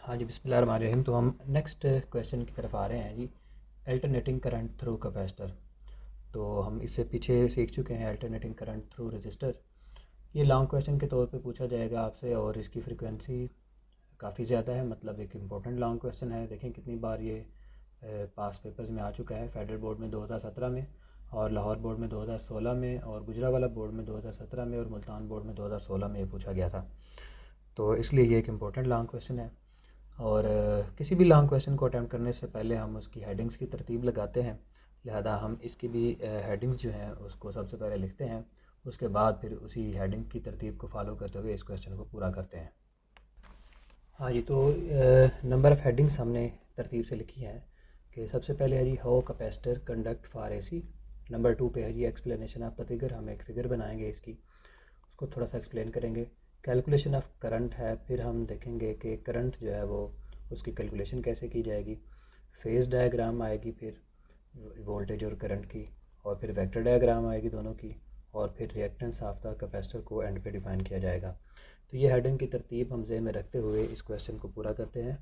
हाँ जी, बिस्मिल्लाहिर्रहमानिर्रहीम। तो हम नेक्स्ट क्वेश्चन की तरफ आ रहे हैं जी। Alternating current through capacitor. तो हम इससे पीछे सीख चुके हैं अल्टरनेटिंग करंट थ्रू रजिस्टर। ये लॉन्ग क्वेश्चन के तौर पे पूछा जाएगा आपसे और इसकी फ्रीक्वेंसी काफ़ी ज़्यादा है, मतलब एक इम्पोर्टेंट लॉन्ग क्वेश्चन है। देखें कितनी बार ये पास पेपर्स में आ चुका है। फेडरल बोर्ड में 2017 में, और लाहौर बोर्ड में 2016 में, और गुजरावाला बोर्ड में 2017 में, और मुल्तान बोर्ड में 2016 में ये पूछा गया था। तो इसलिए ये एक इम्पोर्टेंट लॉन्ग क्वेश्चन है। और किसी भी लॉन्ग क्वेश्चन को अटैम्प्ट करने से पहले हम उसकी हेडिंग्स की तरतीब लगाते हैं। लिहाजा हम इसकी भी हेडिंग्स जो हैं उसको सबसे पहले लिखते हैं, उसके बाद फिर उसी हेडिंग की तरतीब को फॉलो करते हुए इस क्वेश्चन को पूरा करते हैं। हाँ जी, तो नंबर ऑफ़ हेडिंग्स हमने तरतीब से लिखी हैं कि सबसे पहले है जी how capacitor conduct for AC. Number 2 पे है जी एक्सप्लेनेशन ऑफ द फिगर। हम एक फ़िगर बनाएंगे इसकी, उसको थोड़ा सा एक्सप्लेन करेंगे। कैलकुलेशन ऑफ करंट है, फिर हम देखेंगे कि करंट जो है वो उसकी कैलकुलेशन कैसे की जाएगी। फेज़ डायग्राम आएगी, फिर वोल्टेज और करंट की, और फिर वेक्टर डायग्राम आएगी दोनों की, और फिर रिएक्टेंस ऑफ द कैपेसिटर को एंड पे डिफाइन किया जाएगा। तो ये हेडिंग की तरतीब हम ज़हन में रखते हुए इस क्वेश्चन को पूरा करते हैं।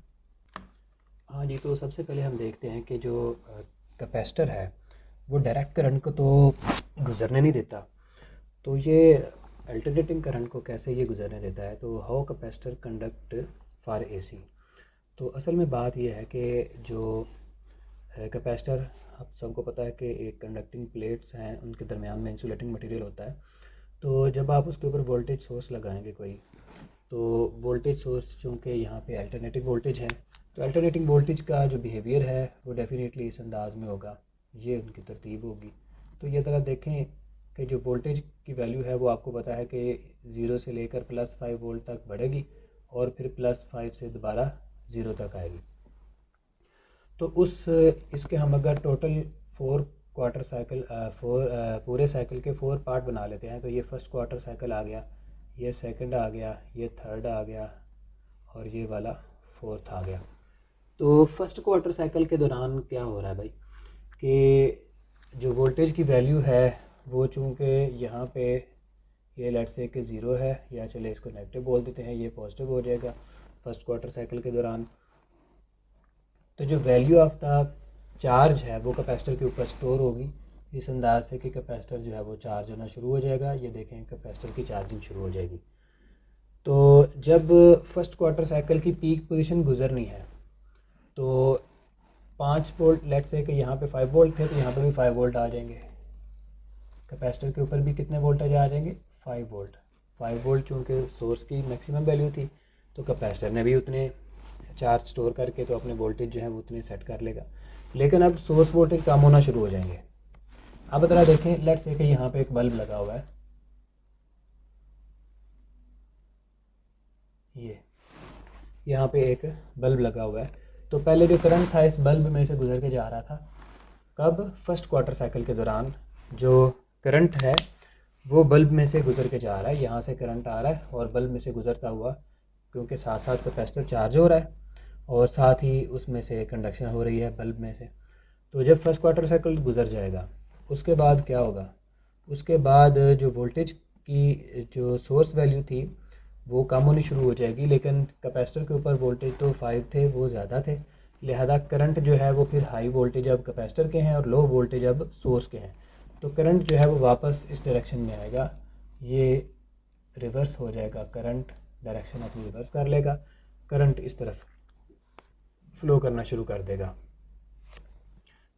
हाँ जी, तो सबसे पहले हम देखते हैं कि जो कैपेसिटर है वो डायरेक्ट करंट को तो गुजरने नहीं देता। तो ये अल्टरनेटिंग करंट को कैसे ये गुजरने देता है। तो how capacitor conduct for AC. तो असल में बात यह है कि जो कैपेसिटर, आप सबको पता है कि एक कंडक्टिंग प्लेट्स हैं, उनके दरमियान में इंसुलेटिंग मटेरियल होता है। तो जब आप उसके ऊपर वोल्टेज सोर्स लगाएंगे कोई, तो वोल्टेज सोर्स चूँकि यहाँ पे अल्टरनेटिंग वोल्टेज है, तो अल्टरनेटिंग वोल्टेज का जो बिहेवियर है वो डेफिनेटली इस अंदाज में होगा। ये उनकी तरतीब होगी। तो ये तरह देखें कि जो वोल्टेज की वैल्यू है वो आपको पता है कि 0 से लेकर +5 वोल्ट तक बढ़ेगी, और फिर +5 से दोबारा 0 तक आएगी। तो उस इसके हम अगर टोटल 4 क्वार्टर साइकिल पूरे साइकिल के 4 पार्ट बना लेते हैं, तो ये फर्स्ट क्वार्टर साइकिल आ गया, ये सेकंड आ गया, ये थर्ड आ गया, और ये वाला फोर्थ आ गया। तो फर्स्ट क्वार्टर साइकिल के दौरान क्या हो रहा है भाई, कि जो वोल्टेज की वैल्यू है वो चूँकि यहाँ पे ये लेट से कि 0 है, या चले इसको नेगेटिव बोल देते हैं, ये पॉजिटिव हो जाएगा फर्स्ट क्वार्टर साइकिल के दौरान। तो जो वैल्यू ऑफ द चार्ज है वो कैपेसिटर के ऊपर स्टोर होगी, इस अंदाज से कि कैपेसिटर जो है वो चार्ज होना शुरू हो जाएगा। ये देखें कैपेसिटर की चार्जिंग शुरू हो जाएगी। तो जब फर्स्ट क्वार्टर साइकिल की पीक पोजीशन गुजरनी है, तो 5 वोल्ट, लेट से कि यहाँ पे 5 वोल्ट थे, तो यहाँ पे भी 5 वोल्ट आ जाएंगे। कैपेसिटर के ऊपर भी कितने वोल्टेज आ जाएंगे, 5 वोल्ट। 5 वोल्ट चूँकि सोर्स की मैक्सिमम वैल्यू थी, तो कैपेसिटर ने भी उतने चार्ज स्टोर करके तो अपने वोल्टेज जो है वो उतने सेट कर लेगा। लेकिन अब सोर्स वोल्टेज कम होना शुरू हो जाएंगे। अब ज़रा देखें, लेट्स से कि यहाँ पे एक बल्ब लगा हुआ है, ये यहाँ पे एक बल्ब लगा हुआ है। तो पहले जो करंट था इस बल्ब में से गुजर के जा रहा था। कब, फर्स्ट क्वार्टर साइकिल के दौरान जो करंट है वो बल्ब में से गुजर के जा रहा है। यहाँ से करंट आ रहा है और बल्ब में से गुजरता हुआ, क्योंकि साथ साथ कैपेसिटर चार्ज हो रहा है और साथ ही उसमें से कंडक्शन हो रही है बल्ब में से। तो जब फर्स्ट क्वार्टर साइकिल गुजर जाएगा, उसके बाद क्या होगा, उसके बाद जो वोल्टेज की जो सोर्स वैल्यू थी वो कम होनी शुरू हो जाएगी। लेकिन कैपेसिटर के ऊपर वोल्टेज तो 5 थे, वो ज़्यादा थे, लिहाजा करंट जो है वो फिर हाई वोल्टेज अब कैपेसिटर के हैं और लो वोल्टेज अब सोर्स के हैं। तो करंट जो है वो वापस इस डायरेक्शन में आएगा, ये रिवर्स हो जाएगा, करंट डायरेक्शन अपनी रिवर्स कर लेगा, करंट इस तरफ फ्लो करना शुरू कर देगा।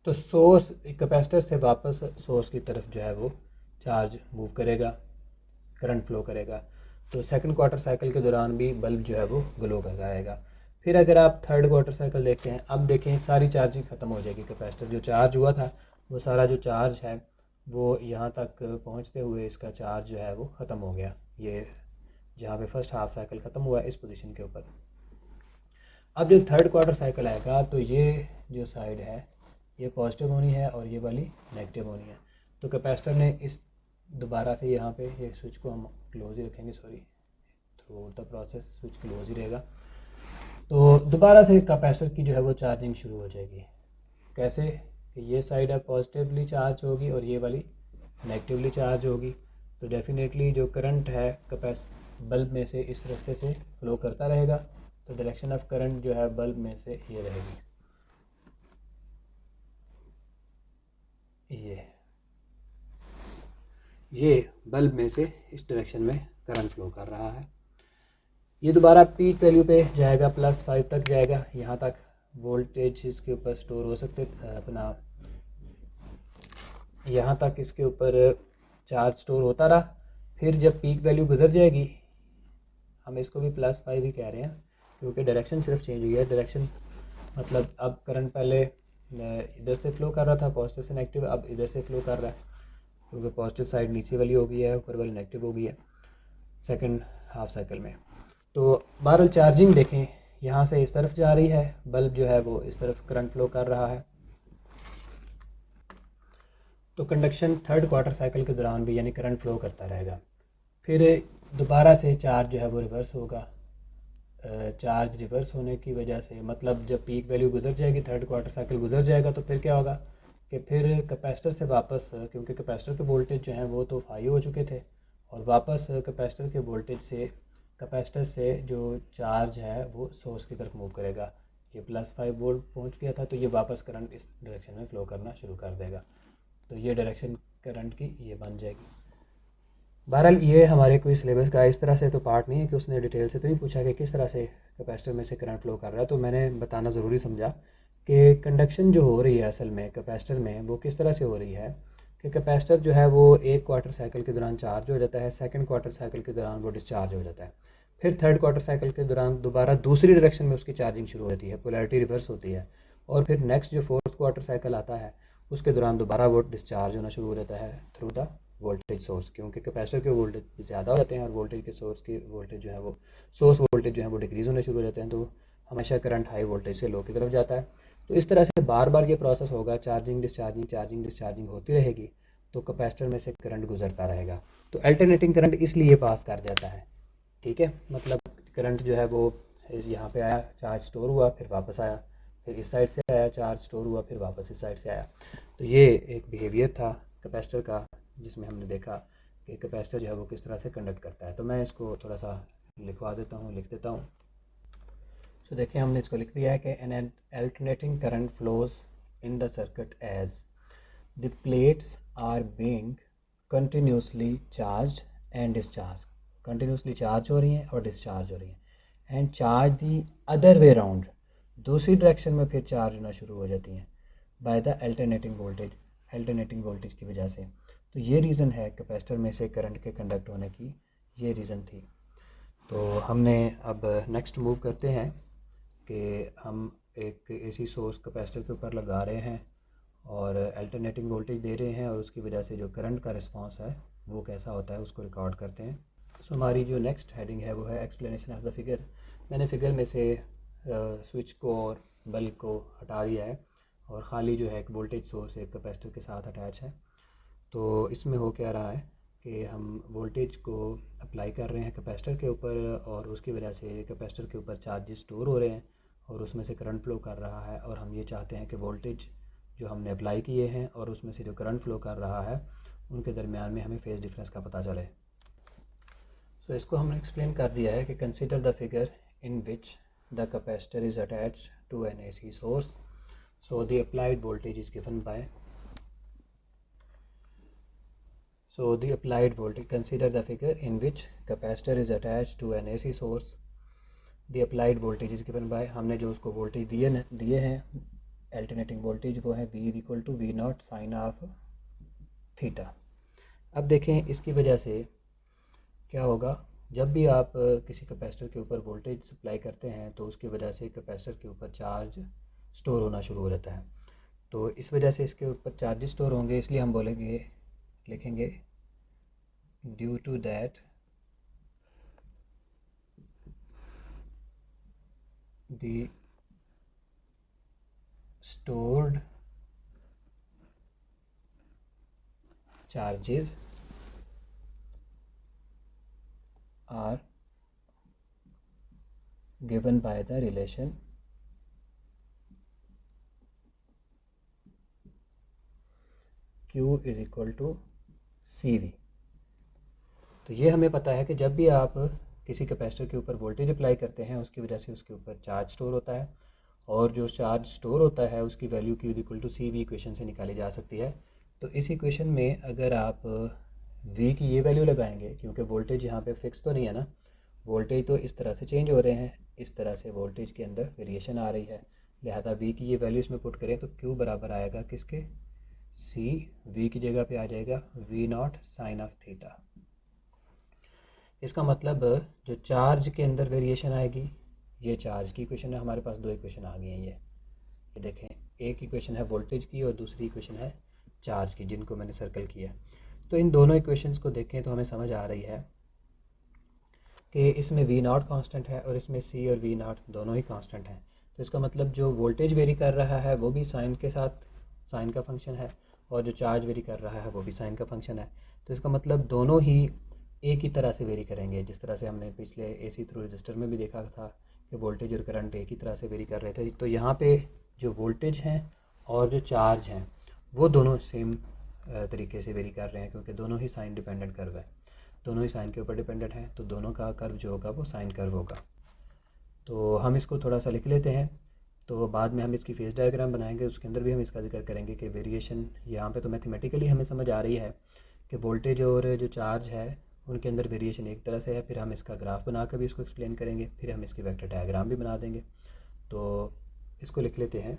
तो सोर्स कैपेसिटर से वापस सोर्स की तरफ जो है वो चार्ज मूव करेगा, करंट फ्लो करेगा। तो सेकंड क्वार्टर साइकिल के दौरान भी बल्ब जो है वो ग्लो करता रहेगा। फिर अगर आप थर्ड क्वार्टर साइकिल देखते हैं, अब देखें सारी चार्जिंग ख़त्म हो जाएगी। कैपेसिटर जो चार्ज हुआ था वो सारा जो चार्ज है वो यहाँ तक पहुँचते हुए इसका चार्ज जो है वो ख़त्म हो गया। ये जहाँ पे फर्स्ट हाफ साइकिल ख़त्म हुआ इस पोजीशन के ऊपर। अब जब थर्ड क्वार्टर साइकिल आएगा तो ये जो साइड है ये पॉजिटिव होनी है और ये वाली नेगेटिव होनी है। तो कैपेसिटर ने इस दोबारा से यहाँ पे ये स्विच को हम क्लोज ही रखेंगे, sorry, through the process switch close ही रहेगा। तो दोबारा से कैपेसिटर की जो है वो चार्जिंग शुरू हो जाएगी। कैसे, कि ये साइड अब पॉजिटिवली चार्ज होगी और ये वाली नेगेटिवली चार्ज होगी। तो डेफिनेटली जो करंट है कैपेस बल्ब में से इस रास्ते से फ्लो करता रहेगा। तो डायरेक्शन ऑफ करंट जो है बल्ब में से ये रहेगी, ये बल्ब में से इस डायरेक्शन में करंट फ्लो कर रहा है। ये दोबारा पीक वैल्यू पे जाएगा, +5 तक जाएगा, यहाँ तक वोल्टेज इसके ऊपर स्टोर हो सकते अपना, यहाँ तक इसके ऊपर चार्ज स्टोर होता रहा। फिर जब पीक वैल्यू गुजर जाएगी, हम इसको भी +5 ही कह रहे हैं क्योंकि डायरेक्शन सिर्फ चेंज हुई है। डायरेक्शन मतलब अब करंट पहले इधर से फ्लो कर रहा था, पॉजिटिव से नेगेटिव, अब इधर से फ्लो कर रहा है क्योंकि पॉजिटिव साइड नीचे वाली हो गई है, ऊपर वाली नेगेटिव हो गई है सेकंड हाफ साइकिल में। तो बहरहाल चार्जिंग देखें, यहाँ से इस तरफ जा रही है, बल्ब जो है वो इस तरफ करंट फ्लो कर रहा है। तो कंडक्शन थर्ड क्वार्टर साइकिल के दौरान भी यानी करंट फ्लो करता रहेगा। फिर दोबारा से चार्ज जो है वो रिवर्स होगा। चार्ज रिवर्स होने की वजह से मतलब जब पीक वैल्यू गुजर जाएगी, थर्ड क्वार्टर साइकिल गुजर जाएगा, तो फिर क्या होगा कि फिर कैपेसिटर से वापस, क्योंकि कैपेसिटर के वोल्टेज जो हैं वो तो हाई हो चुके थे, और वापस कैपेसिटर के वोल्टेज से कैपेसिटर से जो चार्ज है वो सोर्स की तरफ मूव करेगा। ये +5 वोल्ट पहुंच गया था, तो ये वापस करंट इस डायरेक्शन में फ़्लो करना शुरू कर देगा। तो ये डायरेक्शन करंट की ये बन जाएगी। बहरहाल ये हमारे कोई सिलेबस का इस तरह से तो पार्ट नहीं है कि उसने डिटेल से तो नहीं पूछा कि किस तरह से कैपेसिटर में से करंट फ्लो कर रहा है, तो मैंने बताना ज़रूरी समझा कि कंडक्शन जो हो रही है असल में कैपेसिटर में वो किस तरह से हो रही है कि कैपेसिटर जो है वो एक क्वार्टर साइकिल के दौरान चार्ज हो जाता है, सेकंड क्वार्टर साइकिल के दौरान वो डिस्चार्ज हो जाता है, फिर थर्ड क्वार्टर साइकिल के दौरान दोबारा दूसरी डायरेक्शन में उसकी चार्जिंग शुरू होती है, पोलैरिटी रिवर्स होती है, और फिर नेक्स्ट जो फोर्थ क्वार्टर साइकिल आता है उसके दौरान दोबारा वो डिस्चार्ज होना शुरू हो जाता है थ्रू द वोल्टेज सोर्स, क्योंकि कैपेसिटर के वोल्टेज ज़्यादा हो जाते हैं और वोल्टेज के सोर्स की वोल्टेज जो है वो सोर्स वोल्टेज जो है वो डिक्रीज़ होने शुरू हो जाते हैं, तो हमेशा करंट हाई वोल्टेज से लो की तरफ जाता है। तो इस तरह से बार बार ये प्रोसेस होगा, चार्जिंग डिस्चार्जिंग होती रहेगी, तो कैपेसिटर में से करंट गुजरता रहेगा। तो अल्टरनेटिंग करंट इसलिए पास कर जाता है, ठीक है, मतलब करंट जो है वो यहाँ पे आया, चार्ज स्टोर हुआ, फिर वापस आया, फिर इस साइड से आया, चार्ज स्टोर हुआ, फिर वापस इस साइड से आया। तो ये एक बिहेवियर था कैपेसिटर का जिसमें हमने देखा कि कैपेसिटर जो है वो किस तरह से कंडक्ट करता है। तो मैं इसको थोड़ा सा लिखवा देता हूँ, लिख देता हूँ। तो देखिए हमने इसको लिख दिया है कि N alternating current flows in the circuit edge the plates are being continuously charge and discharge, continuously charge हो रही हैं और डिस्चार्ज हो रही हैं, and charge the other way round, दूसरी डायरेक्शन में फिर चार्ज होना शुरू हो जाती हैं बाय द अल्टरनेटिंग वोल्टेज की वजह से। तो ये रीज़न है कैपेसिटर में से करंट के कंडक्ट होने की, ये रीज़न थी। तो हमने अब नेक्स्ट मूव करते हैं कि हम एक एसी सोर्स कैपेसिटर के ऊपर लगा रहे हैं और अल्टरनेटिंग वोल्टेज दे रहे हैं, और उसकी वजह से जो करंट का रिस्पांस है वो कैसा होता है उसको रिकॉर्ड करते हैं। सो हमारी जो नेक्स्ट हेडिंग है वो है एक्सप्लेनेशन ऑफ द फिगर। मैंने फिगर में से स्विच को और बल्ब को हटा दिया है और ख़ाली जो है एक वोल्टेज सोर्स एक कैपेसिटर के साथ अटैच है। तो इसमें हो क्या रहा है कि हम वोल्टेज को अप्लाई कर रहे हैं कैपेसिटर के ऊपर, और उसकी वजह से कैपेसिटर के ऊपर चार्जेस स्टोर हो रहे हैं और उसमें से करंट फ्लो कर रहा है, और हम ये चाहते हैं कि वोल्टेज जो हमने अप्लाई किए हैं और उसमें से जो करंट फ्लो कर रहा है उनके दरमियान में हमें फेज़ डिफरेंस का पता चले। सो इसको हमने एक्सप्लेन कर दिया है कि consider the figure in which the capacitor is attached to N AC source, so the applied voltage is given by, so the applied voltage, consider the figure in which capacitor is attached to an AC source, the applied voltage is given by, हमने जो उसको voltage दिए हैं alternating voltage वो है V equal to V not sign of theta. अब देखें इसकी वजह से क्या होगा, जब भी आप किसी कैपेसिटर के ऊपर वोल्टेज सप्लाई करते हैं तो उसकी वजह से कैपेसिटर के ऊपर चार्ज स्टोर होना शुरू हो जाता है। तो इस वजह से इसके ऊपर चार्जेस स्टोर होंगे, इसलिए हम बोलेंगे, लिखेंगे due to that the stored charges are given by the relation Q is equal to CV। तो ये हमें पता है कि जब भी आप किसी कैपेसिटर के ऊपर वोल्टेज अप्लाई करते हैं, उसकी वजह से उसके ऊपर चार्ज स्टोर होता है, और जो चार्ज स्टोर होता है उसकी value Q equal to C we equation से निकाली जा सकती है। तो इस इक्वेशन में अगर आप V की ये वैल्यू लगाएंगे, क्योंकि वोल्टेज यहाँ पे फिक्स तो नहीं है ना, वोल्टेज तो इस तरह से चेंज हो रहे हैं, इस तरह से वोल्टेज के अंदर वेरिएशन आ रही है, लिहाजा V की ये वैल्यू इसमें पुट करें तो Q बराबर आएगा किसके, C, V की जगह पे आ जाएगा V not sign of theta. इसका मतलब जो चार्ज के अंदर वेरिएशन आएगी, ये चार्ज की इक्वेशन है, हमारे पास दो इक्वेशन आ गई हैं। ये देखें, एक इक्वेशन है वोल्टेज की और दूसरी इक्वेशन है चार्ज की, जिनको मैंने सर्कल किया। तो इन दोनों इक्वेशंस को देखें तो हमें समझ आ रही है कि इसमें वी नॉट कांस्टेंट है और इसमें सी और वी नॉट दोनों ही कांस्टेंट हैं। तो इसका मतलब जो वोल्टेज वेरी कर रहा है वो भी साइन के साथ, साइन का फंक्शन है, और जो चार्ज वेरी कर रहा है वो भी साइन का फंक्शन है। तो इसका मतलब दोनों ही एक ही तरह से वेरी करेंगे, जिस तरह से हमने पिछले एसी थ्रू रजिस्टर में भी देखा था कि वोल्टेज और करंट एक ही तरह से वेरी कर रहे थे। तो यहाँ पे जो वोल्टेज हैं और जो चार्ज हैं वो दोनों सेम तरीके से वेरी कर रहे हैं, क्योंकि दोनों ही साइन डिपेंडेंट कर्व है, दोनों ही साइन के ऊपर डिपेंडेंट हैं, तो दोनों का कर्व जो होगा वो साइन कर्व होगा। तो हम इसको थोड़ा सा लिख लेते हैं, तो बाद में हम इसकी फेस डायग्राम बनाएंगे, उसके अंदर भी हम इसका जिक्र करेंगे कि वेरिएशन यहाँ पे तो मैथमेटिकली हमें समझ आ रही है कि वोल्टेज और जो चार्ज है उनके अंदर वेरिएशन एक तरह से है। फिर हम इसका ग्राफ बना कर भी इसको एक्सप्लेन करेंगे, फिर हम इसकी वेक्टर डायग्राम भी बना देंगे। तो इसको लिख लेते हैं।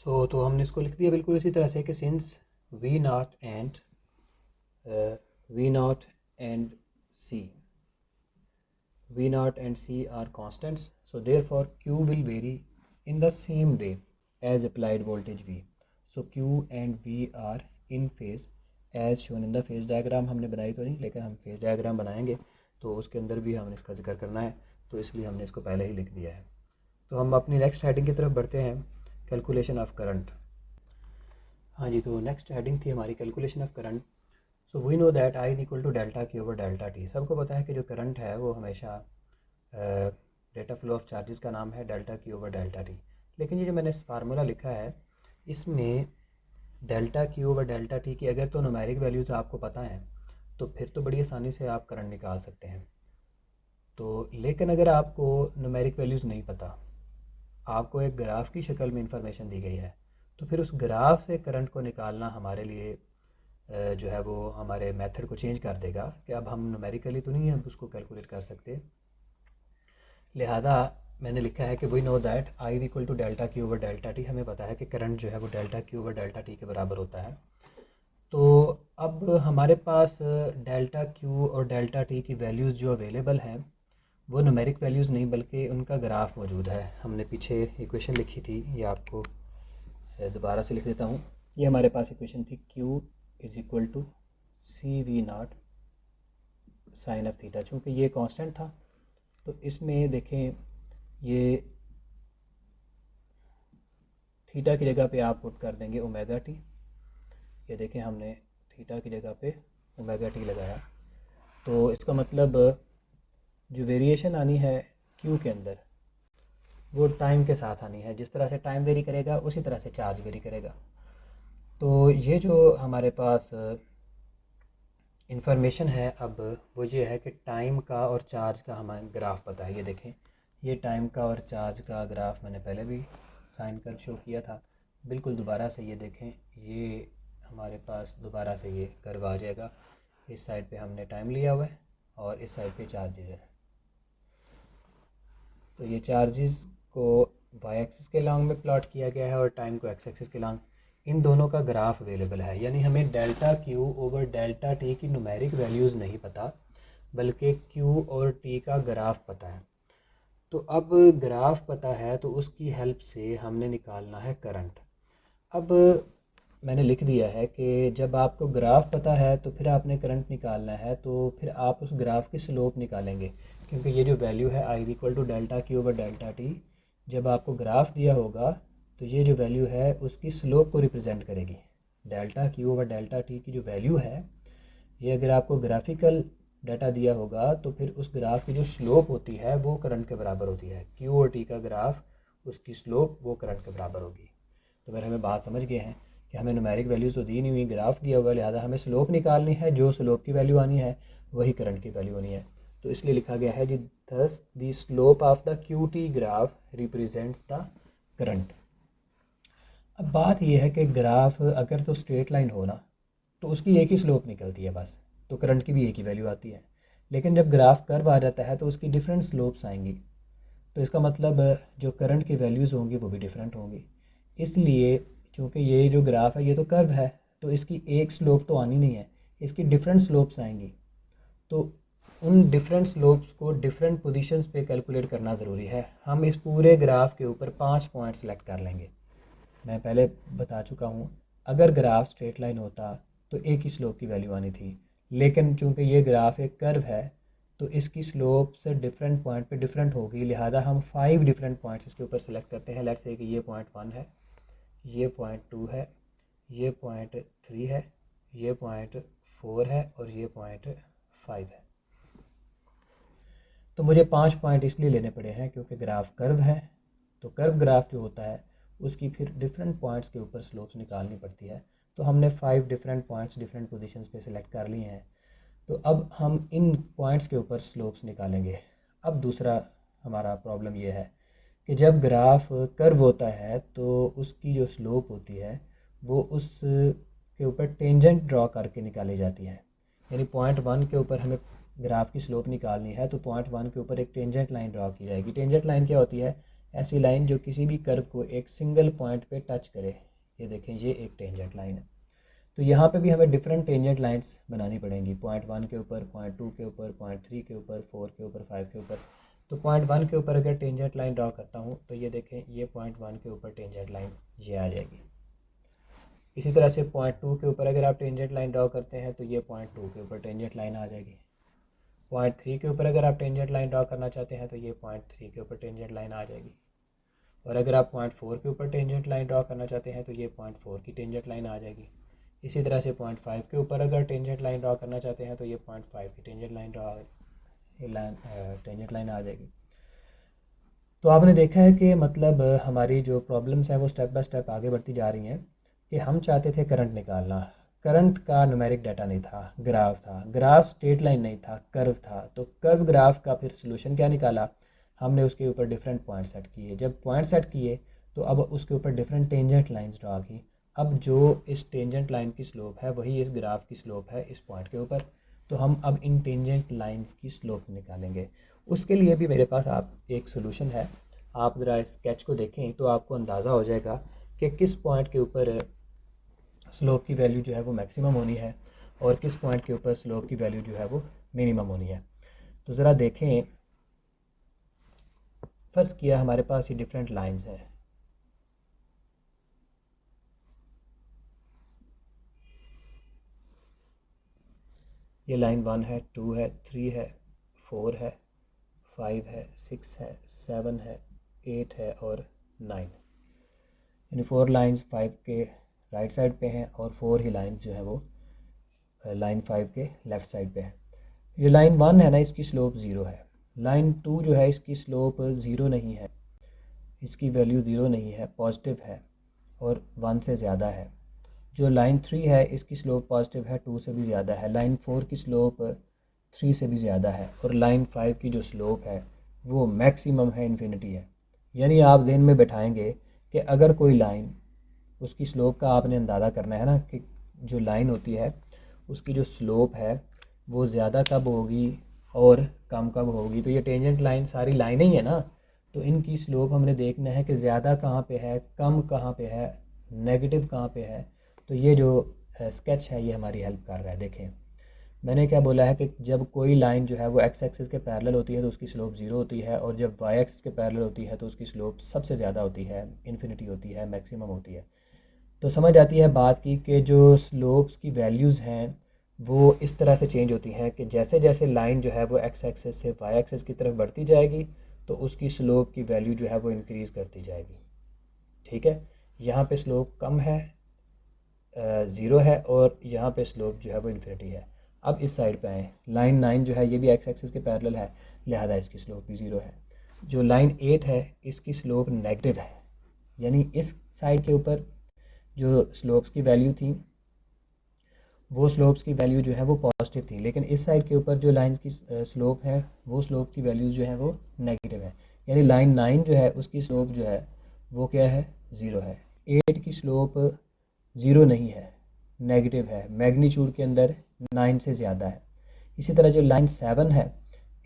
तो हमने इसको लिख दिया बिल्कुल इसी तरह से कि since we not and C are constants, so therefore Q will vary in the same way as applied voltage V. So Q and V are in phase as shown in the phase diagram। हमने बनाई तो नहीं, लेकिन हम phase diagram बनाएंगे तो उसके अंदर भी हमने इसका जिक्र करना है, तो इसलिए हमने इसको पहले ही लिख दिया है। तो हम अपनी नेक्स्ट हेडिंग की तरफ बढ़ते हैं, कैलकुलेशन ऑफ करंट। हाँ जी, तो नेक्स्ट हेडिंग थी हमारी calculation of current. So we know that I equal to delta Q over delta T. सबको पता है कि जो करंट है वो हमेशा rate of flow of charges का नाम है delta Q over delta T. लेकिन ये जो मैंने फार्मूला लिखा है इसमें delta Q over delta T की अगर तो न्यूमेरिक वैल्यूज़ आपको पता हैं तो फिर तो बड़ी आसानी से आप करंट निकाल सकते हैं। तो लेकिन अगर आपको न्यूमेरिक वैल्यूज़ नहीं पता, आपको एक ग्राफ की शक्ल में इंफॉर्मेशन दी गई है, तो फिर उस ग्राफ से करंट को निकालना हमारे लिए जो है वो हमारे मेथड को चेंज कर देगा कि अब हम न्यूमेरिकली तो नहीं हम उसको कैलकुलेट कर सकते। लिहाजा मैंने लिखा है कि we know that I equal to delta Q over delta T. हमें पता है कि करंट जो है वो delta Q over delta T के बराबर होता है। तो अब हमारे पास डेल्टा Q और डेल्टा टी की वैल्यूज़ जो अवेलेबल हैं वो न्यूमेरिक वैल्यूज़ नहीं बल्कि उनका ग्राफ मौजूद है। हमने पीछे इक्वेशन लिखी थी, ये आपको दोबारा से लिख देता हूँ। ये हमारे पास इक्वेशन थी Q is equal to C we not sign of theta. चूँकि ये कांस्टेंट था तो इसमें देखें ये थीटा की जगह पे आप पुट कर देंगे ओमेगा टी। ये देखें हमने थीटा की जगह पे ओमेगा टी लगाया, तो इसका मतलब जो वेरिएशन आनी है क्यू के अंदर वो टाइम के साथ आनी है। जिस तरह से टाइम वेरी करेगा उसी तरह से चार्ज वेरी करेगा। तो ये जो हमारे पास इंफॉर्मेशन है अब वो ये है कि टाइम का और चार्ज का हमें ग्राफ पता है। ये देखें, ये टाइम का और चार्ज का ग्राफ मैंने पहले भी साइन कर शो किया था। बिल्कुल दोबारा से ये देखें, ये हमारे पास दोबारा से ये कर्व आ जाएगा। इस साइड पे हमने टाइम लिया हुआ है और इस साइड पे चार्जेस है। तो ये चार्जेस को वाई एक्सिस के लॉन्ग में प्लॉट किया गया है और टाइम को एक्स एक्सिस के लॉन्ग। इन दोनों का ग्राफ अवेलेबल है, यानी हमें delta Q over delta T की न्यूमेरिक वैल्यूज़ नहीं पता बल्कि Q और T का ग्राफ पता है। तो अब ग्राफ पता है तो उसकी हेल्प से हमने निकालना है करंट। अब मैंने लिख दिया है कि जब आपको ग्राफ पता है तो फिर आपने करंट निकालना है, तो फिर आप उस ग्राफ की स्लोप निकालेंगे, क्योंकि ये जो वैल्यू है I equal to delta Q over delta T, जब आपको ग्राफ दिया होगा तो ये जो वैल्यू है उसकी स्लोप को रिप्रेजेंट करेगी। Delta Q over delta T की जो वैल्यू है ये अगर आपको ग्राफिकल डाटा दिया होगा तो फिर उस ग्राफ की जो स्लोप होती है वो करंट के बराबर होती है। Q और T का ग्राफ उसकी स्लोप वो करंट के बराबर होगी। तो फिर हमें बात समझ गए हैं कि हमें न्यूमेरिक वैल्यूज़ तो दी नहीं हुई, ग्राफ दिया हुआ है, लिहाजा हमें स्लोप निकालनी है। जो स्लोप की वैल्यू आनी है वही करंट की वैल्यू आनी है। तो इसलिए लिखा गया है जी thus the slope of the QT graph represents the current. अब बात यह है कि ग्राफ अगर तो स्ट्रेट लाइन हो ना तो उसकी एक ही स्लोप निकलती है बस, तो करंट की भी एक ही वैल्यू आती है। लेकिन जब ग्राफ कर्व आ जाता है तो उसकी डिफरेंट स्लोप्स आएंगी, तो इसका मतलब जो करंट की वैल्यूज़ होंगी वो भी डिफरेंट होंगी। इसलिए चूँकि ये जो ग्राफ है ये तो कर्व है, तो इसकी एक स्लोप तो आनी नहीं है, इसकी डिफरेंट स्लोप्स आएंगी। तो उन डिफरेंट स्लोप्स को डिफरेंट पोजीशंस पे कैलकुलेट करना ज़रूरी है। हम इस पूरे ग्राफ के ऊपर 5 पॉइंट सेलेक्ट कर लेंगे। मैं पहले बता चुका हूँ, अगर ग्राफ स्ट्रेट लाइन होता तो एक ही स्लोप की वैल्यू आनी थी, लेकिन चूँकि ये ग्राफ एक कर्व है तो इसकी स्लोप से डिफरेंट पॉइंट पे डिफरेंट होगी, लिहाजा हम 5 डिफरेंट पॉइंट्स इसके ऊपर सेलेक्ट करते हैं। लेट्स से कि ये पॉइंट 1 है, ये पॉइंट 2 है, ये पॉइंट 3 है, ये पॉइंट 4 है और ये पॉइंट 5 है। तो मुझे 5 पॉइंट इसलिए लेने पड़े हैं क्योंकि ग्राफ कर्व है, तो कर्व ग्राफ जो होता है उसकी फिर डिफरेंट पॉइंट्स के ऊपर स्लोप्स निकालनी पड़ती है। तो हमने 5 डिफरेंट पॉइंट्स डिफरेंट पोजीशंस पे सिलेक्ट कर लिए हैं। तो अब हम इन पॉइंट्स के ऊपर स्लोप्स निकालेंगे। अब दूसरा हमारा प्रॉब्लम ये है कि जब ग्राफ कर्व होता है तो उसकी जो स्लोप होती है वो उस के ऊपर टेंजेंट ड्रॉ करके निकाली जाती है। यानी पॉइंट 1 के ऊपर हमें ग्राफ की स्लोप निकालनी है तो पॉइंट 1 के ऊपर एक टेंजेंट लाइन ड्रॉ की जाएगी। टेंजेंट लाइन क्या होती है? ऐसी लाइन जो किसी भी कर्व को एक सिंगल पॉइंट पे टच करे। ये देखें, ये एक टेंजेंट लाइन है। तो यहाँ पे भी हमें डिफरेंट टेंजेंट लाइंस बनानी पड़ेंगी, पॉइंट 1 के ऊपर, पॉइंट 2 के ऊपर, पॉइंट 3 के ऊपर, 4 के ऊपर, 5 के ऊपर। तो पॉइंट 1 के ऊपर अगर टेंजेंट लाइन ड्रॉ करता हूँ तो ये देखें, ये पॉइंट 1 के ऊपर टेंजेंट लाइन ये आ जाएगी। इसी तरह से पॉइंट 2 के ऊपर अगर आप टेंजेंट लाइन ड्रॉ करते हैं तो ये पॉइंट 2 के ऊपर टेंजेंट लाइन आ जाएगी। पॉइंट 3 के ऊपर अगर आप टेंजेंट लाइन ड्रॉ करना चाहते हैं तो ये पॉइंट 3 के ऊपर टेंजेंट लाइन आ जाएगी। और अगर आप पॉइंट 4 के ऊपर टेंजेंट लाइन ड्रॉ करना चाहते हैं तो ये पॉइंट 4 की टेंजेंट लाइन आ जाएगी। इसी तरह से पॉइंट 5 के ऊपर अगर टेंजेंट लाइन ड्रॉ करना चाहते हैं तो ये पॉइंट 5 की टेंजेंट लाइन आ जाएगी। तो आपने देखा है कि मतलब हमारी जो प्रॉब्लम्स हैं वो स्टेप बाय स्टेप आगे बढ़ती जा रही हैं कि हम चाहते थे करंट निकालना, करंट का न्यूमेरिक डाटा नहीं था, ग्राफ था, ग्राफ स्ट्रेट लाइन नहीं था, कर्व था। तो कर्व ग्राफ का फिर सोल्यूशन क्या निकाला? हमने उसके ऊपर डिफरेंट पॉइंट सेट किए। जब पॉइंट सेट किए तो अब उसके ऊपर डिफरेंट टेंजेंट लाइंस ड्रा की। अब जो इस टेंजेंट लाइन की स्लोप है वही इस ग्राफ की स्लोप है इस पॉइंट के ऊपर। तो हम अब इन टेंजेंट लाइंस की स्लोप निकालेंगे। उसके लिए भी मेरे पास आप एक सोल्यूशन है। आप ज़रा इस स्केच को देखें तो आपको अंदाज़ा हो जाएगा कि किस पॉइंट के ऊपर स्लोप की वैल्यू जो है वो मैक्सिमम होनी है और किस पॉइंट के ऊपर स्लोप की वैल्यू जो है वो मिनिमम होनी है। तो ज़रा देखें, फ़र्ज़ किया हमारे पास ये डिफरेंट लाइंस हैं। ये लाइन 1 है, 2 है, 3 है, 4 है, 5 है, 6 है, 7 है, 8 है और 9। यानी 4 लाइंस 5 के राइट साइड पे हैं और 4 ही लाइंस जो है वो लाइन 5 के लेफ़्ट साइड पे है। ये लाइन 1 है ना, इसकी स्लोप 0 है। लाइन 2 जो है इसकी स्लोप 0 नहीं है, इसकी वैल्यू 0 नहीं है, पॉजिटिव है और 1 से ज़्यादा है। जो लाइन 3 है इसकी स्लोप पॉजिटिव है, 2 से भी ज़्यादा है। लाइन 4 की स्लोप 3 से भी ज़्यादा है और लाइन 5 की जो स्लोप है वो मैक्सिमम है, इन्फिनिटी है। यानी आप ज़हन में बैठाएंगे कि अगर कोई लाइन, उसकी स्लोप का आपने अंदाज़ा करना है ना कि जो लाइन होती है उसकी जो स्लोप है वो ज़्यादा कब होगी और कम कब होगी। तो ये टेंजेंट लाइन सारी लाइनें ही है ना, तो इनकी स्लोप हमने देखना है कि ज़्यादा कहाँ पे है, कम कहाँ पे है, नेगेटिव कहाँ पे है। तो ये जो स्केच है ये हमारी हेल्प कर रहा है। देखें, मैंने क्या बोला है कि जब कोई लाइन जो है वो एक्स एक्सिस के पैरेलल होती है तो उसकी स्लोप 0 होती है, और जब वाई एक्सिस के पैरेलल होती है तो उसकी स्लोप सबसे ज़्यादा होती है, इन्फिनिटी होती है, मैक्सिमम होती है। तो समझ आती है बात की कि जो स्लोप्स की वैल्यूज़ हैं वो इस तरह से चेंज होती हैं कि जैसे जैसे लाइन जो है वो एक्स एक्सिस से वाई एक्सिस की तरफ बढ़ती जाएगी तो उसकी स्लोप की वैल्यू जो है वो इंक्रीज़ करती जाएगी। ठीक है, यहाँ पे स्लोप कम है, 0 है, और यहाँ पे स्लोप जो है वो इन्फिनिटी है। अब इस साइड पे आएँ, लाइन 9 जो है ये भी एक्स एक्सिस के पैरेलल है, लिहाजा इसकी स्लोप भी 0 है। जो लाइन 8 है इसकी स्लोप नेगेटिव है, यानी इस साइड के ऊपर जो स्लोप्स की वैल्यू थी वो स्लोप्स की वैल्यू जो है वो पॉजिटिव थी, लेकिन इस साइड के ऊपर जो लाइंस की स्लोप है वो स्लोप की वैल्यूज़ जो है वो नेगेटिव है। यानी लाइन 9 जो है उसकी स्लोप जो है वो क्या है, 0 है। 8 की स्लोप 0 नहीं है, नेगेटिव है, मैग्नीट्यूड के अंदर 9 से ज़्यादा है। इसी तरह जो लाइन 7 है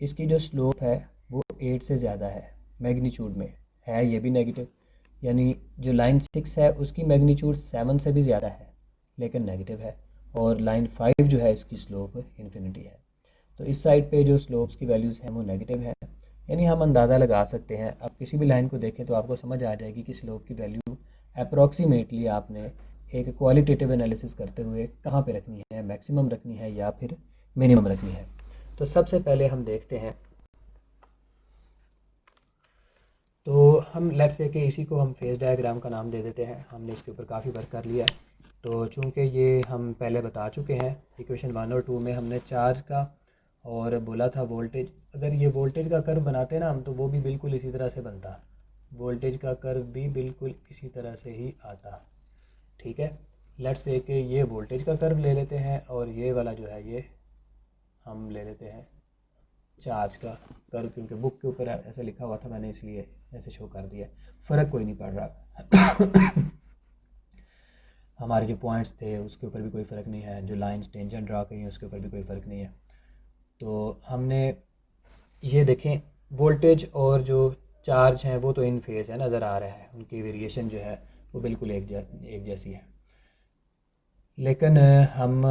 इसकी जो स्लोप है वो 8 से ज़्यादा है, मैग्नीट्यूड में है ये भी नेगेटिव। यानी जो लाइन 6 है उसकी मैग्नीट्यूड 7 से भी ज़्यादा है लेकिन नेगेटिव है, और लाइन 5 जो है इसकी स्लोप इन्फिनिटी है। तो इस साइड पे जो स्लोप्स की वैल्यूज़ हैं वो नेगेटिव है। यानी हम अंदाज़ा लगा सकते हैं, आप किसी भी लाइन को देखें तो आपको समझ आ जाएगी कि स्लोप की वैल्यू अप्रॉक्सीमेटली आपने एक क्वालिटेटिव एनालिसिस करते हुए कहाँ पे रखनी है, मैक्सिमम रखनी है या फिर मिनिमम रखनी है। तो सबसे पहले हम देखते हैं, तो हम लेट्स से कि इसी को हम फेज़ डायग्राम का नाम दे देते हैं। हमने इसके ऊपर काफ़ी वर्क कर लिया है। तो चूँकि ये हम पहले बता चुके हैं, इक्वेशन 1 और 2 में हमने चार्ज का और बोला था वोल्टेज, अगर ये वोल्टेज का कर्व बनाते ना हम तो वो भी बिल्कुल इसी तरह से बनता, वोल्टेज का कर्व भी बिल्कुल इसी तरह से ही आता। ठीक है, लेट्स से कि ये वोल्टेज का कर्व ले लेते हैं और ये वाला जो है ये हम ले लेते हैं चार्ज का कर्व, क्योंकि बुक के ऊपर ऐसे लिखा हुआ था मैंने इसलिए ऐसे शो कर दिया, फ़र्क कोई नहीं पड़ रहा। हमारे जो पॉइंट्स थे उसके ऊपर भी कोई फ़र्क नहीं है, जो लाइंस टेंजेंट ड्रा की हैं उसके ऊपर भी कोई फ़र्क नहीं है। तो हमने ये देखें वोल्टेज और जो चार्ज हैं वो तो इन फेज़ है, नज़र आ रहा है, उनकी वेरिएशन जो है वो बिल्कुल एक जैसी है। लेकिन हम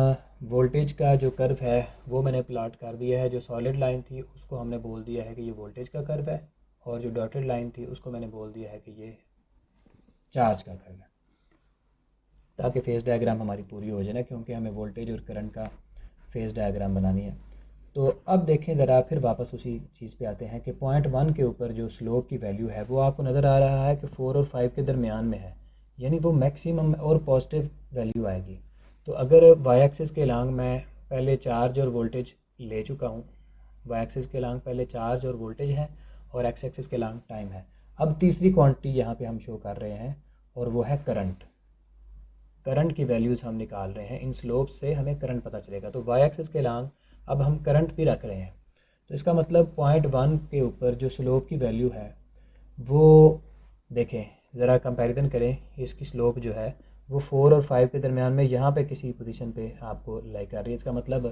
वोल्टेज का जो कर्व है वो मैंने प्लॉट कर दिया है। जो सॉलिड लाइन थी उसको हमने बोल दिया है कि ये वोल्टेज का कर्व है, और जो डॉटेड लाइन थी उसको मैंने बोल दिया है कि ये चार्ज का कर्व है, ताकि फेज़ डायग्राम हमारी पूरी हो जाए ना, क्योंकि हमें वोल्टेज और करंट का फेज़ डायग्राम बनानी है। तो अब देखें ज़रा, फिर वापस उसी चीज़ पे आते हैं कि पॉइंट 1 के ऊपर जो स्लोप की वैल्यू है वो आपको नज़र आ रहा है कि 4 और 5 के दरमियान में है, यानी वो मैक्सिमम और पॉजिटिव वैल्यू आएगी। तो अगर वाई एक्सिस के लांग मैं पहले चार्ज और वोल्टेज ले चुका हूँ, वाई एक्सिस के लांग पहले चार्ज और वोल्टेज है और एक्स एक्सिस के लांग टाइम है। अब तीसरी क्वांटिटी यहाँ पे हम शो कर रहे हैं और वो है करंट। करंट की वैल्यूज़ हम निकाल रहे हैं, इन स्लोप से हमें करंट पता चलेगा। तो वाई एक्सिस के लांग अब हम करंट भी रख रहे हैं। तो इसका मतलब पॉइंट 1 के ऊपर जो स्लोप की वैल्यू है वो देखें, ज़रा कंपैरिजन करें, इसकी स्लोप जो है वो 4 और 5 के दरमियान में यहाँ पे किसी पोजीशन पे आपको लाई कर रही है। इसका मतलब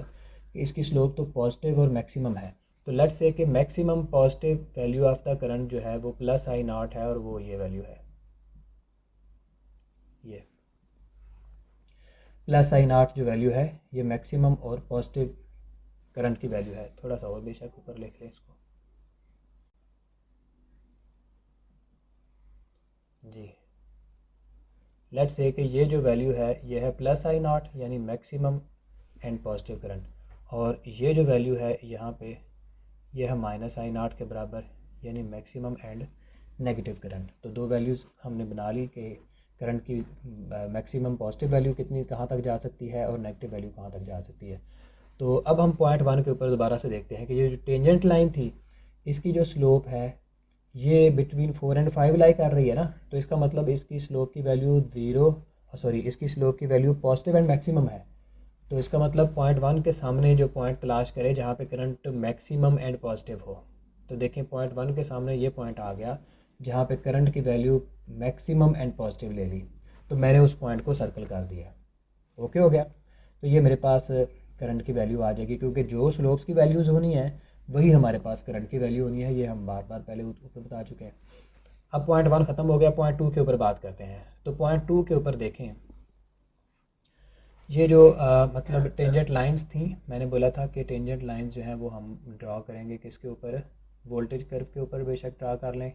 कि इसकी स्लोप तो पॉजिटिव और मैक्सिमम है। तो लेट्स से कि maximum positive value of the current जो है वो प्लस आई नॉट है, और वो ये वैल्यू है, ये प्लस आई नॉट जो वैल्यू है ये मैक्सिमम और पॉजिटिव करंट की वैल्यू है। थोड़ा सा और बेशक ऊपर लिख लें इसको जी। लेट्स से कि ये जो वैल्यू है ये है प्लस आई नॉट यानी मैक्सिमम एंड पॉजिटिव करंट, और ये जो वैल्यू है यहाँ पे ये है माइनस आई नॉट के बराबर यानी मैक्सिमम एंड नेगेटिव करंट। तो दो वैल्यूज़ हमने बना ली कि करंट की मैक्सिमम पॉजिटिव वैल्यू कितनी कहाँ तक जा सकती है और नेगेटिव वैल्यू कहाँ तक जा सकती है। तो अब हम पॉइंट 1 के ऊपर दोबारा से देखते हैं कि ये जो टेंजेंट लाइन थी इसकी जो स्लोप है ये बिटवीन 4 एंड 5 लाई कर रही है ना, तो इसका मतलब इसकी स्लोप की वैल्यू इसकी स्लोप की वैल्यू पॉजिटिव एंड मैक्सिमम है। तो इसका मतलब पॉइंट 1 के सामने जो पॉइंट तलाश करें जहाँ पे करंट मैक्सिमम एंड पॉजिटिव हो। तो देखें पॉइंट 1 के सामने ये पॉइंट आ गया जहाँ पे करंट की वैल्यू मैक्सिमम एंड पॉजिटिव ले ली, तो मैंने उस पॉइंट को सर्कल कर दिया। ओके हो गया। तो ये मेरे पास करंट की वैल्यू आ जाएगी, क्योंकि जो स्लोप्स की वैल्यूज़ होनी है वही हमारे पास करंट की वैल्यू होनी है, ये हम बार बार पहले ऊपर बता चुके हैं। अब पॉइंट 1 ख़त्म हो गया, पॉइंट 2 के ऊपर बात करते हैं। तो पॉइंट 2 के ऊपर देखें, ये जो मतलब टेंजेंट लाइंस थी, मैंने बोला था कि टेंजेंट लाइंस जो हैं वो हम ड्रा करेंगे किसके ऊपर, वोल्टेज कर्व के ऊपर बेशक ड्रा कर लें,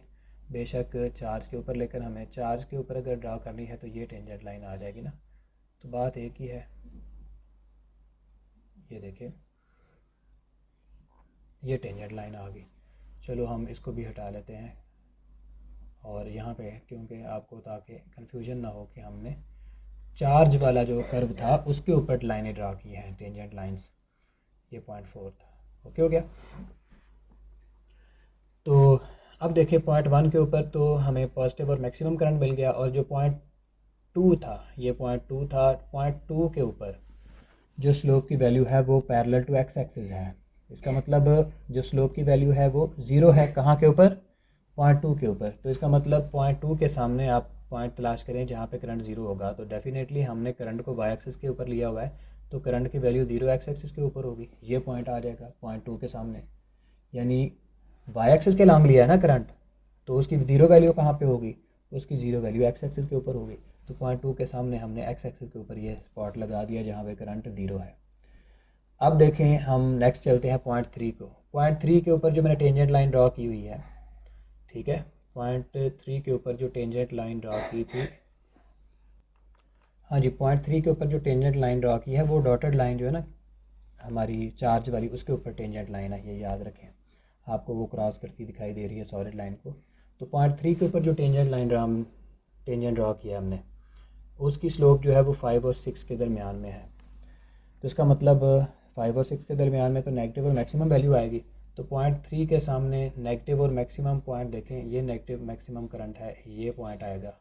बेशक चार्ज के ऊपर, लेकिन हमें चार्ज के ऊपर अगर ड्रा करनी है तो ये टेंजेंट लाइन आ जाएगी ना। तो बात एक ही है, ये देखिए ये टेंजेंट लाइन आ गई। चलो हम इसको भी हटा लेते हैं, और यहाँ पे क्योंकि आपको ताकि कन्फ्यूजन ना हो कि हमने चार्ज वाला जो कर्व था उसके ऊपर लाइनें ड्रा की हैं टेंजेंट लाइंस, ये पॉइंट 4 था। ओके हो गया। तो अब देखिए पॉइंट 1 के ऊपर तो हमें पॉजिटिव और मैक्सिमम करंट मिल गया, और जो पॉइंट 2 था ये पॉइंट 2 था, पॉइंट 2 के ऊपर जो स्लोप की वैल्यू है वो पैरेलल टू एक्स एक्सिस है। इसका मतलब जो स्लोप की वैल्यू है वो ज़ीरो है, कहाँ के ऊपर, पॉइंट टू के ऊपर। तो इसका मतलब पॉइंट टू के सामने आप पॉइंट तलाश करें जहाँ पे करंट ज़ीरो होगा, तो डेफिनेटली हमने करंट को वाई एक्सिस के ऊपर लिया हुआ है, तो करंट की वैल्यू ज़ीरो एक्स एक्सिस के ऊपर होगी। ये पॉइंट आ जाएगा पॉइंट टू के सामने, यानी वाई एक्सिस के लॉन्ग लिया है ना करंट, तो उसकी ज़ीरो वैल्यू कहाँ पे होगी, उसकी ज़ीरो वैल्यू एक्स एक्सिस के ऊपर होगी। तो पॉइंट टू के सामने हमने एक्स एक्सिस के ऊपर ये स्पॉट लगा दिया जहाँ पे करंट ज़ीरो है। अब देखें हम नेक्स्ट चलते हैं पॉइंट थ्री को। पॉइंट थ्री के ऊपर जो मैंने टेंजेंट लाइन ड्रॉ की हुई है, ठीक है, पॉइंट थ्री के ऊपर जो टेंजेंट लाइन ड्रॉ की थी, हाँ जी, पॉइंट थ्री के ऊपर जो टेंजेंट लाइन ड्रॉ की है वो डॉटेड लाइन जो है ना हमारी चार्ज वाली, उसके ऊपर टेंजेंट लाइन है, ये याद रखें। आपको वो क्रॉस करती दिखाई दे रही है सॉलिड लाइन को। तो पॉइंट थ्री के ऊपर जो टेंजेंट ड्रॉ किया हमने, उसकी स्लोप जो है वो 5 और 6 के दरमियान में है। तो इसका मतलब 5 और 6 के दरमियान में तो नेगेटिव और मैक्सिमम वैल्यू आएगी। तो पॉइंट थ्री के सामने नेगेटिव और मैक्सिमम पॉइंट देखें, ये नेगेटिव मैक्सिमम करंट है, ये पॉइंट आएगा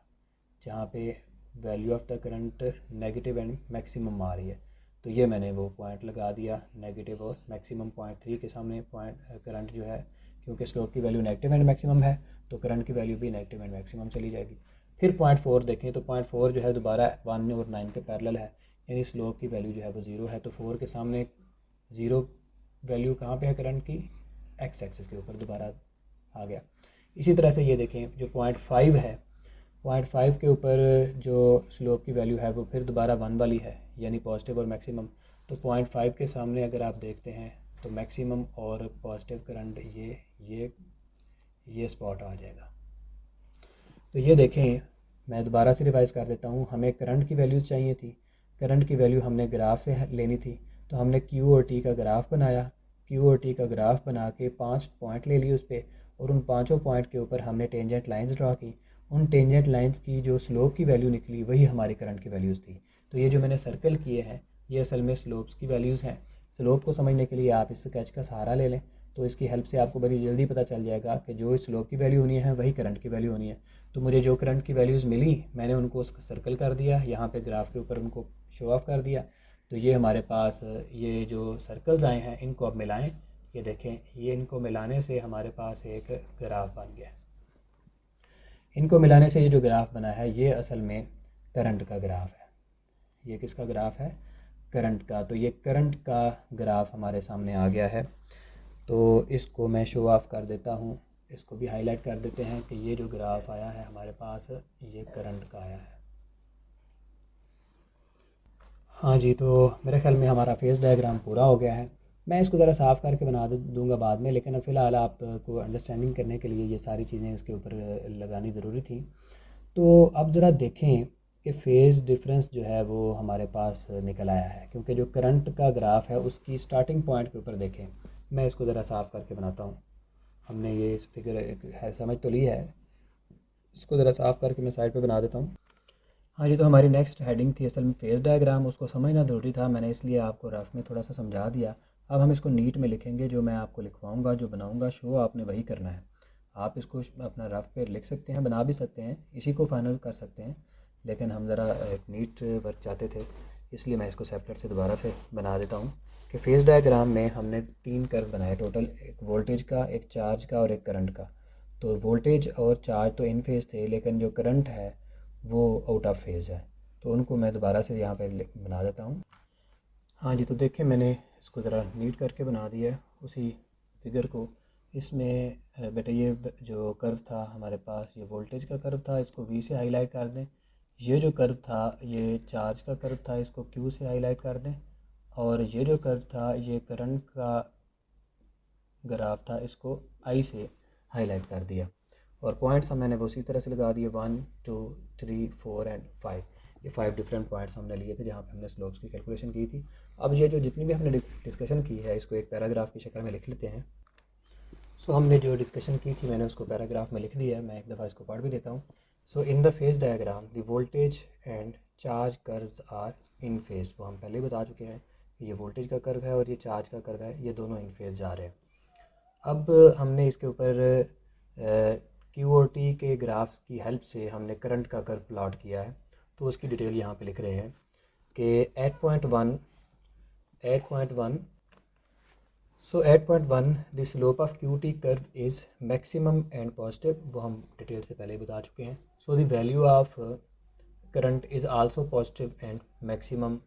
जहाँ पे value of the current negative and maximum आ रही है। तो ये मैंने वो पॉइंट लगा दिया नेगेटिव और मैक्सिमम पॉइंट थ्री के सामने। पॉइंट करंट जो है, क्योंकि स्लोप की वैल्यू नेगेटिव एंड मैक्सिमम है, तो करंट की वैल्यू भी नेगेटिव एंड मैक्सिमम चली जाएगी। फिर पॉइंट फोर देखें, तो पॉइंट फोर जो है दोबारा 1 और 9 के पैरेलल है, यानी स्लोप की वैल्यू जो है वो ज़ीरो है। तो फोर के सामने ज़ीरो वैल्यू कहाँ पे है करंट की, एक्स एक्सिस के ऊपर दोबारा आ गया। इसी तरह से ये देखें जो पॉइंट फाइव है, पॉइंट फाइव के ऊपर जो स्लोप की वैल्यू है वो फिर दोबारा वन वाली है, यानी पॉजिटिव और मैक्सिमम। तो पॉइंट फाइव के सामने अगर आप देखते हैं तो मैक्सिमम और पॉजिटिव करंट ये स्पॉट आ जाएगा। तो ये देखें, मैं दोबारा से रिवाइज़ कर देता हूँ। हमें करंट की वैल्यू चाहिए थी, करंट की वैल्यू हमने ग्राफ से लेनी थी, तो हमने क्यू और टी का ग्राफ बनाया। क्यू और टी का ग्राफ बना के 5 पॉइंट ले लिए उस पर, और उन पाँचों पॉइंट के ऊपर हमने टेंजेंट लाइंस ड्रा की। उन टेंजेंट लाइंस की जो स्लोप की वैल्यू निकली वही हमारी करंट की वैल्यूज़ थी। तो ये जो मैंने सर्कल किए हैं ये असल में स्लोप्स की वैल्यूज़ हैं। स्लोप को समझने के लिए आप इस स्केच का सहारा ले लें, तो इसकी हेल्प से आपको बड़ी जल्दी पता चल जाएगा कि जो स्लोप की वैल्यू होनी है वही करंट की वैल्यू होनी है। तो मुझे जो करंट की वैल्यूज़ मिली मैंने उनको सर्कल कर दिया, यहाँ पे ग्राफ के ऊपर उनको शो ऑफ कर दिया। तो ये हमारे पास ये जो सर्कल्स आए हैं इनको अब मिलाएं, ये देखें, ये इनको मिलाने से हमारे पास एक ग्राफ बन गया। इनको मिलाने से ये जो ग्राफ बना है ये असल में करंट का ग्राफ है। ये किसका ग्राफ है, करंट का। तो ये करंट का ग्राफ हमारे सामने आ गया है। तो इसको मैं शो ऑफ कर देता हूँ, इसको भी हाईलाइट कर देते हैं कि ये जो ग्राफ आया है हमारे पास ये करंट का आया है। हाँ जी, तो मेरे ख्याल में हमारा फेज़ डायग्राम पूरा हो गया है। मैं इसको ज़रा साफ़ करके बना दूंगा बाद में, लेकिन अब फ़िलहाल आपको अंडरस्टैंडिंग करने के लिए ये सारी चीज़ें इसके ऊपर लगानी ज़रूरी थी। तो अब ज़रा देखें कि फ़ेज़ डिफरेंस जो है वो हमारे पास निकल आया है, क्योंकि जो करंट का ग्राफ है उसकी स्टार्टिंग पॉइंट के ऊपर देखें। मैं इसको ज़रा साफ़ करके बनाता हूँ। हमने ये इस फिगर है समझ तो ली है, इसको ज़रा साफ़ करके मैं साइड पे बना देता हूँ। हाँ जी, तो हमारी नेक्स्ट हेडिंग थी असल में फेज़ डायग्राम, उसको समझना ज़रूरी था, मैंने इसलिए आपको रफ में थोड़ा सा समझा दिया। अब हम इसको नीट में लिखेंगे, जो मैं आपको लिखवाऊंगा, जो बनाऊंगा शो आपने वही करना है। आप इसको अपना रफ पे लिख सकते हैं, बना भी सकते हैं, इसी को फाइनल कर सकते हैं, लेकिन हम ज़रा एक नीट वर्क चाहते थे, इसलिए मैं इसको सेपरेट से दोबारा से बना देता हूँ। कि फेज़ डायग्राम में हमने 3 कर्व बनाए टोटल, एक वोल्टेज का, एक चार्ज का और एक करंट का। तो वोल्टेज और चार्ज तो इन फेज़ थे, लेकिन जो करंट है वो आउट ऑफ फेज़ है। तो उनको मैं दोबारा से यहाँ पे बना देता हूँ। हाँ जी, तो देखिए मैंने इसको ज़रा नीट करके बना दिया है उसी फिगर को। इसमें बेटा ये जो कर्व था हमारे पास, ये वोल्टेज का कर्व था, इसको वी से हाईलाइट कर दें। ये जो कर्व था ये चार्ज का कर्व था, इसको क्यू से हाईलाइट कर दें। और ये जो कर्व था ये करंट का ग्राफ था, इसको आई से हाईलाइट कर दिया। और पॉइंट्स हम मैंने वो उसी तरह से लगा दिए, 1 2 3 4 एंड 5। ये 5 डिफरेंट पॉइंट्स हमने लिए थे जहाँ पे हमने स्लोप्स की कैलकुलेशन की थी। अब ये जो जितनी भी हमने डिस्कशन की है इसको एक पैराग्राफ की शक्ल में लिख लेते हैं। सो हमने जो डिस्कशन की थी मैंने उसको पैराग्राफ में लिख दिया है, मैं एक दफ़ा इसको पढ़ भी देता हूँ। So in the phase diagram the voltage and charge curves are in phase. वो हम पहले ही बता चुके हैं कि ये वोल्टेज का कर्व है और ये चार्ज का कर्व है, ये दोनों इन फेज जा रहे हैं। अब हमने इसके ऊपर क्यू और टी के ग्राफ की हेल्प से हमने करंट का कर्व प्लॉट किया है। तो उसकी डिटेल यहाँ पे लिख रहे हैं कि eight point one 8.1. So 8.1 the slope of QT curve is maximum and positive, वो हम डिटेल से पहले ही बता चुके हैं. So the value of current is also positive and maximum.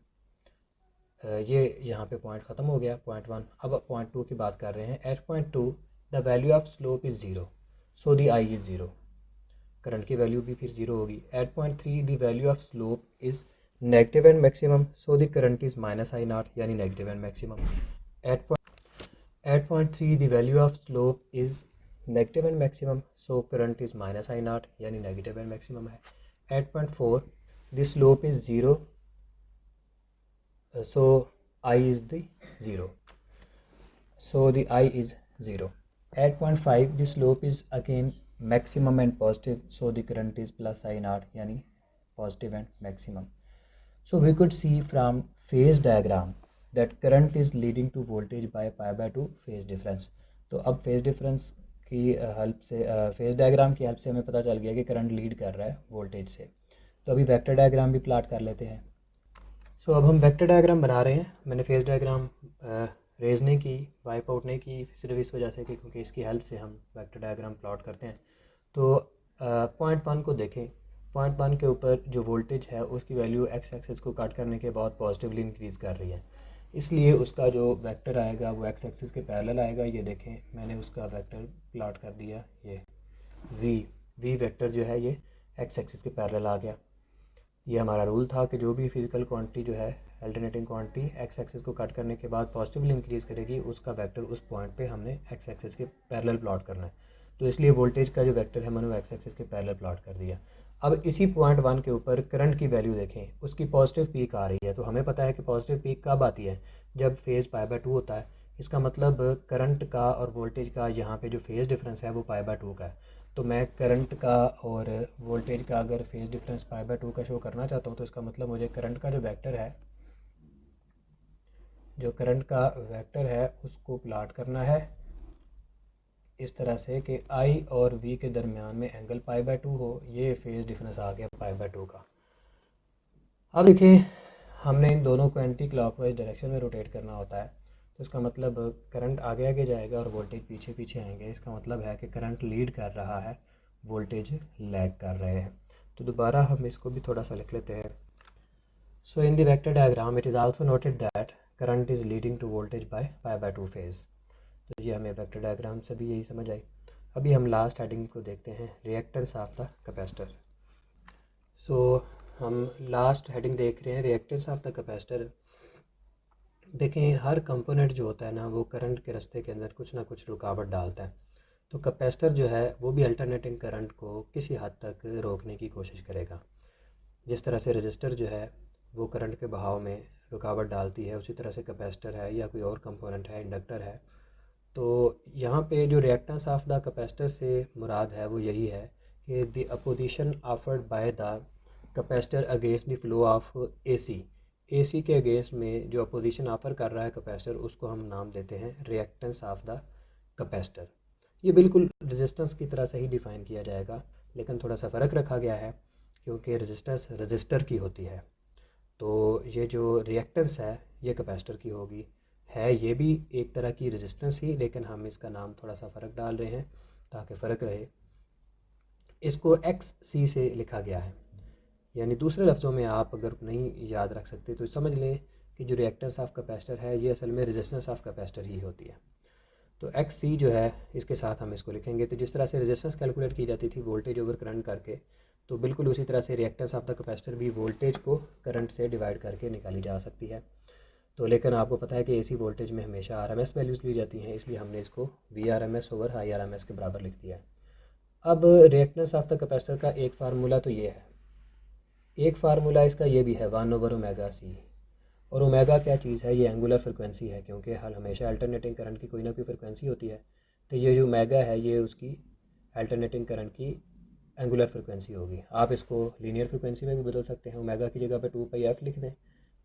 ये यहाँ पे पॉइंट ख़त्म हो गया पॉइंट 1. अब पॉइंट 2 की बात कर रहे हैं. 8.2 the value of slope is zero, so the I is zero. Current की वैल्यू भी फिर ज़ीरो होगी. 8.3 the value of slope is negative and maximum, so the current is minus I naught यानी negative and maximum. 8.3 the value of slope is negative and maximum, so current is minus I naught यानी negative and maximum है. 8.4 the slope is 0, so I is the 0, so the I is 0. 8.5 the slope is again maximum and positive, so the current is plus I naught यानी positive and maximum. So we could see from phase diagram that current is leading to voltage by pi by 2 phase difference. तो अब phase difference की help से phase diagram की help से हमें पता चल गया कि करंट लीड कर रहा है वोल्टेज से. तो अभी वेक्टर डायग्राम भी प्लाट कर लेते हैं. सो अब हम वेक्टर डायग्राम बना रहे हैं. मैंने फेज डायग्राम रेज नहीं की, वाइप आउट नहीं की, सिर्फ इस वजह से कि क्योंकि इसकी हेल्प से हम वेक्टर डायग्राम प्लॉट करते हैं. तो पॉइंट 1 को देखें. पॉइंट 1 के ऊपर जो वोल्टेज है उसकी वैल्यू एक्स एक्सिस को कट करने के बाद पॉजिटिवली इंक्रीज़ कर रही है, इसलिए उसका जो वेक्टर आएगा वो एक्स एक्सिस के पैरेलल आएगा. ये देखें मैंने उसका वेक्टर प्लॉट कर दिया. ये वी वेक्टर जो है ये एक्स एक्सिस के पैरेलल आ गया. ये हमारा रूल था कि जो भी फिजिकल क्वांटिटी जो है अल्टरनेटिंग क्वांटिटी एक्स एक्सिस को कट करने के बाद पॉजिटिवली इंक्रीज़ करेगी, उसका वेक्टर उस पॉइंट पे हमने एक्स एक्सिस के पैरेलल प्लॉट करना है. तो इसलिए वोल्टेज का जो वेक्टर है मैंने एक्स एक्सिस के पैरेलल प्लॉट कर दिया. अब इसी पॉइंट 1 के ऊपर करंट की वैल्यू देखें, उसकी पॉजिटिव पीक आ रही है. तो हमें पता है कि पॉजिटिव पीक कब आती है, जब फेज़ पाई बाय 2 होता है. इसका मतलब करंट का और वोल्टेज का यहाँ पे जो फेज़ डिफरेंस है वो पाई बाय 2 का है. तो मैं करंट का और वोल्टेज का अगर फेज़ डिफरेंस पाई बाय 2 का शो करना चाहता हूँ तो इसका मतलब मुझे करंट का जो वेक्टर है, जो करंट का वेक्टर है उसको प्लाट करना है इस तरह से कि आई और वी के दरमियान में एंगल पाई बाय 2 हो. ये फेज़ डिफरेंस आ गया पाई बाय 2 का. अब देखिए हमने इन दोनों को एंटी क्लॉकवाइज डायरेक्शन में रोटेट करना होता है. तो इसका मतलब करंट आगे आगे जाएगा और वोल्टेज पीछे पीछे आएंगे. इसका मतलब है कि करंट लीड कर रहा है, वोल्टेज लैग कर रहे हैं. तो दोबारा हम इसको भी थोड़ा सा लिख लेते हैं. So in the vector diagram it is also noted that current is leading to voltage by pi by 2 phase. तो ये हमें वेक्टर डायग्राम से भी यही समझ आई. अभी हम लास्ट हेडिंग को देखते हैं, रिएक्टेंस ऑफ द कैपेसिटर. सो हम लास्ट हेडिंग देख रहे हैं रिएक्टेंस ऑफ द कैपेसिटर. देखें हर कंपोनेंट जो होता है ना वो करंट के रास्ते के अंदर कुछ ना कुछ रुकावट डालता है. तो कैपेसिटर जो है वो भी अल्टरनेटिंग करंट को किसी हद तक रोकने की कोशिश करेगा. जिस तरह से रजिस्टर जो है वो करंट के बहाव में रुकावट डालती है, उसी तरह से कैपेसिटर है या कोई और कंपोनेंट है, इंडक्टर है. तो यहाँ पे जो रिएक्टेंस ऑफ द कैपेसिटर से मुराद है वो यही है कि the opposition offered by the capacitor against the flow of AC के अगेंस्ट में जो अपोजिशन ऑफ़र कर रहा है कैपेसिटर, उसको हम नाम देते हैं रिएक्टेंस ऑफ द कैपेसिटर. ये बिल्कुल रेजिस्टेंस की तरह से ही डिफ़ाइन किया जाएगा, लेकिन थोड़ा सा फ़र्क रखा गया है क्योंकि रेजिस्टेंस रजिस्टर की होती है. तो ये जो रिएक्टेंस है ये कैपेसिटर की होगी. है ये भी एक तरह की रेजिस्टेंस ही, लेकिन हम इसका नाम थोड़ा सा फ़र्क डाल रहे हैं ताकि फ़र्क रहे. इसको एक्स सी से लिखा गया है. यानी दूसरे लफ्ज़ों में आप अगर नहीं याद रख सकते तो समझ लें कि जो रिएक्टेंस ऑफ कैपेसिटर है ये असल में रेजिस्टेंस ऑफ कैपेसिटर ही होती है. तो एक्स सी जो है इसके साथ हम इसको लिखेंगे. तो जिस तरह से रेजिस्टेंस कैलकुलेट की जाती थी वोल्टेज ओवर करंट करके, तो बिल्कुल उसी तरह से रिएक्टेंस ऑफ द कैपेसिटर भी वोल्टेज को करंट से डिवाइड करके निकाली जा सकती है. तो लेकिन आपको पता है कि एसी वोल्टेज में हमेशा आरएमएस वैल्यूज़ ली जाती हैं, इसलिए हमने इसको we RMS over high RMS के बराबर लिख दिया है. अब रिएक्टेंस ऑफ द कैपेसिटर का एक फार्मूला तो ये है, एक फार्मूला इसका ये भी है 1 ओवर ओमेगा सी. और ओमेगा क्या चीज़ है, ये एंगुलर फ्रिक्वेंसी है, क्योंकि हर हमेशा अल्टरनेटिंग करंट की कोई ना कोई फ्रिक्वेंसी होती है. तो ये जो ओमेगा है ये उसकी अल्टरनेटिंग करंट की एंगुलर फ्रिक्वेंसी होगी. आप इसको लीनियर फ्रिक्वेंसी में भी बदल सकते हैं. ओमेगा की जगह पे 2πf लिख दें,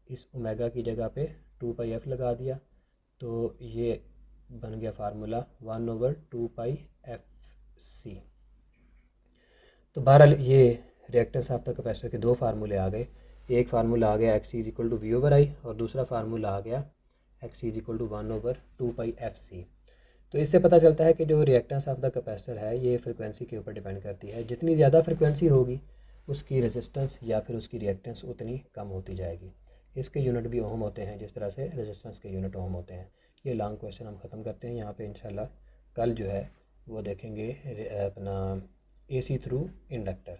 इस ओमेगा की जगह पे 2πf लगा दिया, तो ये बन गया फार्मूला 1 ओवर 2πfc. तो बहरहाल ये रिएक्टेंस ऑफ द कैपेसिटर के दो फार्मूले आ गए. एक फार्मूला आ गया x is equal to we over आई और दूसरा फार्मूला आ गया x is equal to 1/2πfc। तो इससे पता चलता है कि जो रिएक्टेंस ऑफ द कैपेसिटर है ये फ्रिक्वेंसी के ऊपर डिपेंड करती है। जितनी ज़्यादा फ्रिक्वेंसी होगी उसकी रेजिस्टेंस या फिर उसकी रिएक्टेंस उतनी कम होती जाएगी। इसके यूनिट भी ओम होते हैं, जिस तरह से रेजिस्टेंस के यूनिट ओम होते हैं। ये लॉन्ग क्वेश्चन हम ख़त्म करते हैं यहाँ पे। इंशाल्लाह कल जो है वो देखेंगे अपना AC थ्रू इंडक्टर।